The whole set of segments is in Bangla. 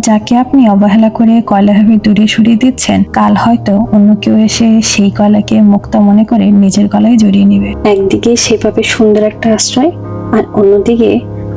যাকে আপনি অবহেলা করে কয়লাভাবে দূরে সরিয়ে দিচ্ছেন, কাল হয়তো অন্য কেউ এসে সেই কয়লাকে মুক্তা মনে করে নিজের গলায় জড়িয়ে নেবে। একদিকে সে পাবে সুন্দর একটা আশ্রয়, আর অন্যদিকে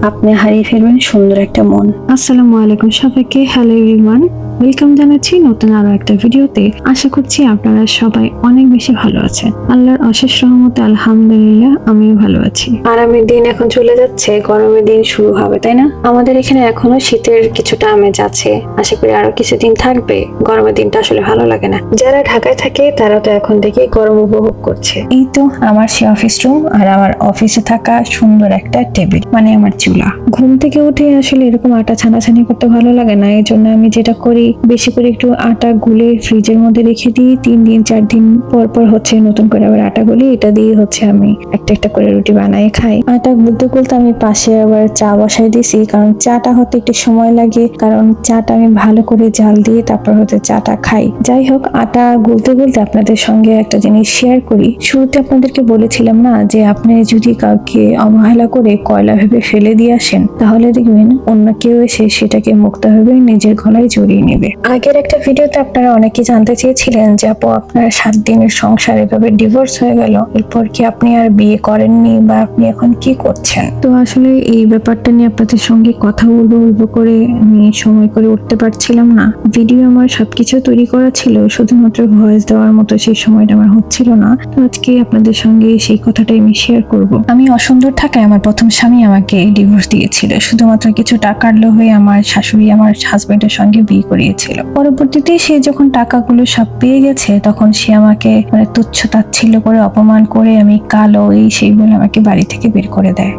আপনি হারিয়ে ফেলবেন সুন্দর একটা মন। আসসালামু আলাইকুম সবাইকে, হ্যালো এভরিওয়ান, ওয়েলকাম জানাচ্ছি নতুন আরো একটা ভিডিওতে। আশা করছি আপনারা সবাই অনেক বেশি ভালো আছেন। আল্লাহর অশেষ রহমতে আলহামদুলিল্লাহ আমিও ভালো আছি। আরামের দিন এখন চলে যাচ্ছে, গরমের দিন শুরু হবে, তাই না? আমাদের এখানে এখনো শীতের কিছুটা আমেজ আছে, আশা করি আরো কিছুদিন থাকবে। গরমের দিনটা আসলে ভালো লাগে না। যারা ঢাকায় থাকে তারা তো এখন থেকে গরম উপভোগ করছে। এই তো আমার সে অফিস রুম, আর আমার অফিসে থাকা সুন্দর একটা টেবিল, মানে আমার চুলা। ঘুম থেকে উঠে আসলে এরকম আটা ছানাছানি করতে ভালো লাগে না, এই জন্য আমি যেটা করি, বেশি করে একটু আটা গুলে ফ্রিজের মধ্যে রেখে দিই। 3 দিন 4 দিন পর পর হচ্ছে নতুন করে আবার আটা গুলি, এটা দিয়ে হচ্ছে আমি একটা একটা করে রুটি বানাই খাই। আটা গুলতে গুলতে আমি পাশে আবার চা বসাই দিছি, কারণ চাটা হতে একটু সময় লাগে, কারণ চাটা আমি ভালো করে জাল দিয়ে তারপর হচ্ছে চাটা খাই। যাই হোক, আটা গুলতে গুলতে আপনাদের সঙ্গে একটা জিনিস শেয়ার করি। শুরুতে আপনাদেরকে বলেছিলাম না যে আপনি যদি কাউকে অবহেলা করে কয়লা ভেবে ফেলে দিয়ে আসেন, তাহলে দেখবেন অন্য কেউ এসে সেটাকে মুক্তভাবে নিজের গলায় জড়িয়ে নেবে। আগের একটা ভিডিওতে আপনারা অনেকে জানতে চেয়েছিলেন যে আপু, আপনার 7 দিনের সংসার এভাবে ডিভোর্স হয়ে গেল, এরপর কি আপনি আর বিয়ে করেননি, বা আপনি এখন কি করছেন? তো আসলে এই ব্যাপারটা নিয়ে আপনাদের সঙ্গে কথা বলবো করে আমি সময় করে উঠতে পারছিলাম না। ভিডিও আমার সবকিছু তৈরি করা ছিল, শুধুমাত্র ভয়েস দেওয়ার মতো সেই সময়টা আমার হচ্ছিল না। তো আজকে আপনাদের সঙ্গে সেই কথাটাই আমি শেয়ার করব। আমি অসুন্দর থাকায় আমার প্রথম স্বামী আমাকে ডিভোর্স দিয়েছিল, শুধুমাত্র কিছু টাকার লোভে আমার শাশুড়ি আমার হাজবেন্ডের সঙ্গে বিয়ে করিয়েছিল। পরবর্তীতে সে যখন টাকাগুলো সব পেয়ে গেছে, তখন সে আমাকে তুচ্ছ তাচ্ছিল্য করে অপমান করে আমি কালো এই সেই বলে আমাকে বাড়ি থেকে বের করে দেয়।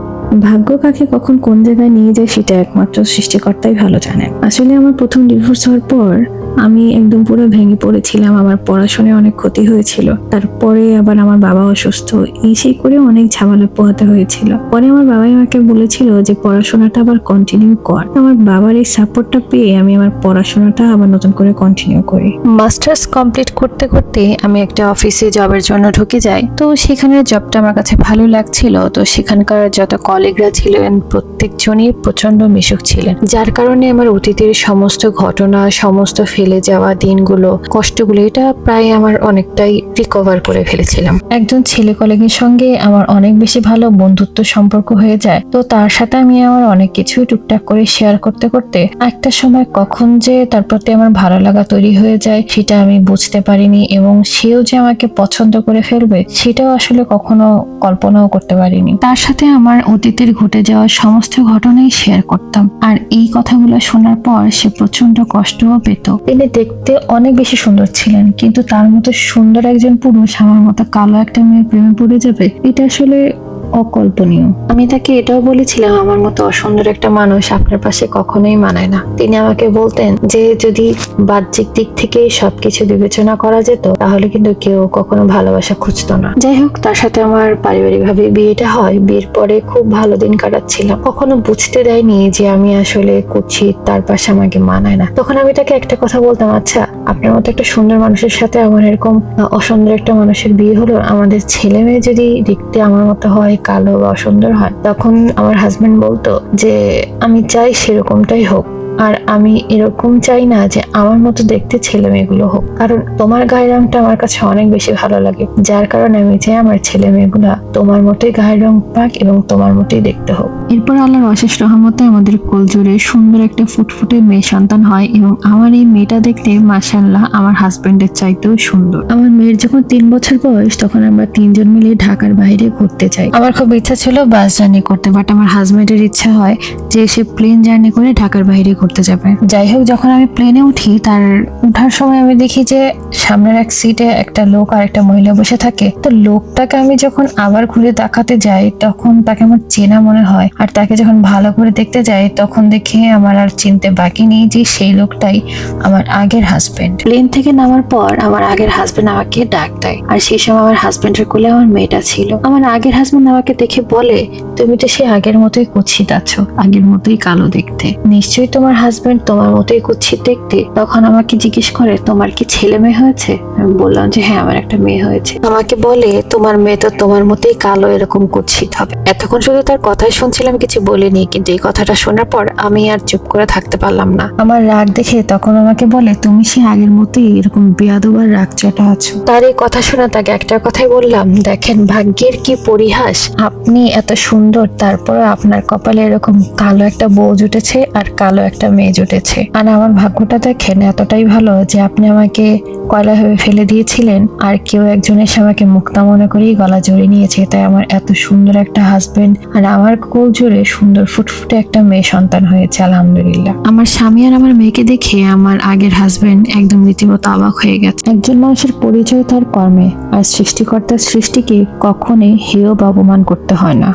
ভাগ্য কাকে কখন কোন জায়গায় নিয়ে যায় সেটা একমাত্র সৃষ্টিকর্তাই ভালো জানেন। আসলে আমার প্রথম ডিভোর্স হওয়ার পর আমি একদম পুরো ভেঙে পড়েছিলাম। আমার পড়াশোনায় অনেক ক্ষতি হয়েছিল, তারপরে আবার আমার বাবা অসুস্থ, এই সেই করে অনেক ঝামেলা পোহাতে হয়েছিল। পরে আমার বাবাই আমাকে বলেছিল যে পড়াশোনাটা আবার কন্টিনিউ কর। আমার বাবার এই সাপোর্টটা পেয়ে আমি আমার পড়াশোনাটা আবার নতুন করে কন্টিনিউ করি। মাস্টার্স কমপ্লিট করতে করতে আমি একটা অফিসে জবের জন্য ঢুকে যাই। তো সেখানের জবটা আমার কাছে ভালো লাগছিল। তো সেখানকার যত কলিগরা ছিলেন প্রত্যেকজনই প্রচন্ড মিশুক ছিলেন, যার কারণে আমার অতীতের সমস্ত ঘটনা, সমস্ত ফেলে যাওয়া দিনগুলো, কষ্টগুলো, এটা প্রায় আমার অনেকটাই রিকভার করে ফেলেছিলাম। একজন ছেলে কলিগের সঙ্গে আমার অনেক বেশি ভালো বন্ধুত্ব সম্পর্ক হয়ে যায়। তো তার সাথে আমি আমার অনেক কিছুই টুকটাক করে শেয়ার করতে করতে একটা সময় কখন যে তার প্রতি আমার ভালো লাগা তৈরি হয়ে যায় সেটা আমি বুঝতে পারিনি, এবং সেও যে আমাকে পছন্দ করে ফেলবে সেটাও আসলে কখনো কল্পনাও করতে পারিনি। তার সাথে আমার অতীতের ঘটে যাওয়া সমস্ত ঘটনাই শেয়ার করতাম, আর এই কথাগুলো শোনার পর সে প্রচন্ড কষ্টও পেত। তিনি দেখতে অনেক বেশি সুন্দর ছিলেন, কিন্তু তার মতো সুন্দর একজন পুরুষ আমার মতো কালো একটা মেয়ের প্রেমে পড়ে যাবে, এটা আসলে অকল্পনীয়। আমি তাকে এটাও বলেছিলাম আমার মতো অসুন্দর একটা মানুষ আপনার পাশে কখনোই মানায় না। তিনি আমাকে বলতেন যে যদি বাহ্যিক দিক থেকে সবকিছু বিবেচনা করা যেত তাহলে কিন্তু কেউ কখনো ভালোবাসা খুঁজতো না। যাই হোক, তার সাথে আমার পারিবারিক ভাবে বিয়েটা হয়। বিয়ের পরে খুব ভালো দিন কাটাচ্ছিলাম। কখনো বুঝতে দেয়নি যে আমি আসলে কুৎসিত, তার পাশে আমাকে মানায় না। তখন আমি তাকে একটা কথা বলতাম, আচ্ছা আপনার মতো একটা সুন্দর মানুষের সাথে আমার এরকম অসুন্দর একটা মানুষের বিয়ে হলো, আমাদের ছেলে মেয়ে যদি দেখতে আমার মতো হয়, কালো বা অসুন্দর হয়, তখন আমার হাজবেন্ড বলতো যে আমি চাই সেরকমটাই হোক, আর আমি এরকম চাই না যে আমার মতো দেখতে ছেলে মেয়েগুলো হোক, কারণ তোমার গায়ের রংটা আমার কাছে অনেক বেশি ভালো লাগে, যার কারণে আমি চাই আমার ছেলে মেয়েগুলা তোমার মতোই গায়ের রং পাক এবং তোমার মতোই দেখতে হোক। এরপর আল্লাহর অশেষ রহমতে আমাদের কোলজোড়ে সুন্দর একটা ফুটফুটে মেয়ে সন্তান হয়, এবং আমার এই মেয়েটা দেখতে মাশাআল্লাহ আমার হাজবেন্ডের চাইতেও সুন্দর। আমার মেয়ের যখন 3 বছর বয়স, তখন আমরা 3 জন মিলে ঢাকার বাইরে ঘুরতে যাই। আমার খুব ইচ্ছা ছিল বাস জার্নি করতে, বাট আমার হাজবেন্ডের ইচ্ছা হয় যে সে প্লেন জার্নি করে ঢাকার বাইরে ঘুরতে যাবে। যাই হোক, যখন আমি প্লেনে উঠি, তার উঠার সময় আমি দেখি যে সামনের এক সিটে একটা লোক আর একটা মহিলা বসে থাকে। তো লোকটাকে আমি যখন আবার ঘুরে দেখাতে যাই, তখন তাকে আমার চেনা মনে হয়, আর তাকে যখন ভালো করে দেখতে যাই তখন দেখে আমার আর চিনতে বাকি নেই যে সেই লোকটাই আমার আগের হাজবেন্ড। প্লেন থেকে নামার পর আমার আগের হাজবেন্ড আমাকে ডাক দেয়, আর সেই সময় আমার হাজবেন্ডের কোলে আমার মেয়েটা ছিল। আমার আগের হাজবেন্ড আমাকে দেখে বলে, তুমি তো সে আগের মতোই কুৎসিত আছো, আগের মতোই কালো দেখতে, নিশ্চয়ই তোমার আমার হাজবেন্ড তোমার মতোই কুৎসিত দেখতে। তখন আমাকে জিজ্ঞেস করে তোমার কি ছেলে মেয়ে হয়েছে? আমি বললাম যে হ্যাঁ আমার একটা মেয়ে হয়েছে। আমাকে বলে তোমার মেয়ে তো তোমার মতোই কালো, এরকম কুৎসিত হবে। এতক্ষণ শুধু তার কথাই শুনছিলাম, কিছু বলিনি, কিন্তু এই কথাটা শোনার পর আমি আর চুপ করে থাকতে পারলাম না। আমার রাগ দেখে তখন আমাকে বলে তুমি সে আগের মতোই এরকম বেয়াদব আর রাগচটা আছো। তার এই কথা শোনা তাকে একটা কথাই বললাম, দেখেন ভাগ্যের কি পরিহাস, আপনি এত সুন্দর তারপর আপনার কপালে এরকম কালো একটা বউ জুটেছে আর কালো একটা মেয়ে জুটেছে। আর আমার ভাগ্যটা দেখেন এতটাই ভালো যে আপনি আমাকে কয়লা ভেবে ফেলে দিয়েছিলেন আর কেউ একজন এসে আমাকে মুক্তা মনে করেই গলা জড়িয়ে নিয়েছে। তাই আমার এত সুন্দর একটা হাজবেন্ড আর আমার কোল জুড়ে সুন্দর ফুটফুটে একটা মেয়ে সন্তান হয়েছে, আলহামদুলিল্লাহ। আমার স্বামী আর আমার মেয়েকে দেখে আমার আগের হাজবেন্ড একদম রীতিমতো অবাক হয়ে গেছে। একজন মানুষের পরিচয় তার কর্মে, আর সৃষ্টিকর্তার সৃষ্টিকে কখনোই হেয় বা অপমান করতে হয় না।